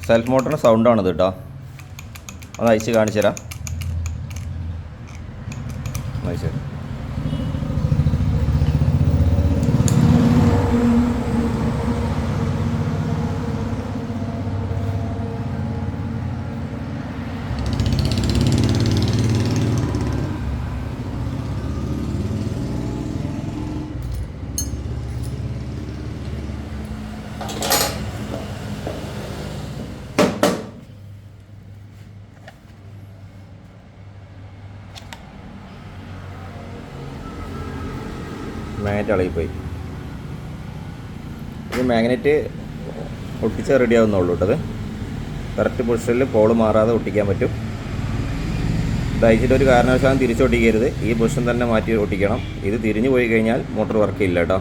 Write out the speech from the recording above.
Self മോട്ടറിൻ്റെ സൗണ്ടാണിത് കേട്ടോ. ഒന്ന് അയച്ച് കാണിച്ചു തരാം. അയച്ചു മാഗ്നറ്റ് ഇളകിപ്പോയി. ഇത് മാഗ്നറ്റ് ഒട്ടിച്ച് റെഡി ആവുന്നുള്ളൂ കേട്ടത്. കറക്റ്റ് പൊസിഷനിൽ പോള് മാറാതെ ഒട്ടിക്കാൻ പറ്റും. ഇതയച്ചിട്ട് ഒരു കാരണവശാലും തിരിച്ചൊട്ടിക്കരുത്. ഈ പൊസിഷൻ തന്നെ മാറ്റി ഒട്ടിക്കണം. ഇത് തിരിഞ്ഞു പോയി കഴിഞ്ഞാൽ മോട്ടോർ വർക്ക് ചെയ്യില്ല കേട്ടോ.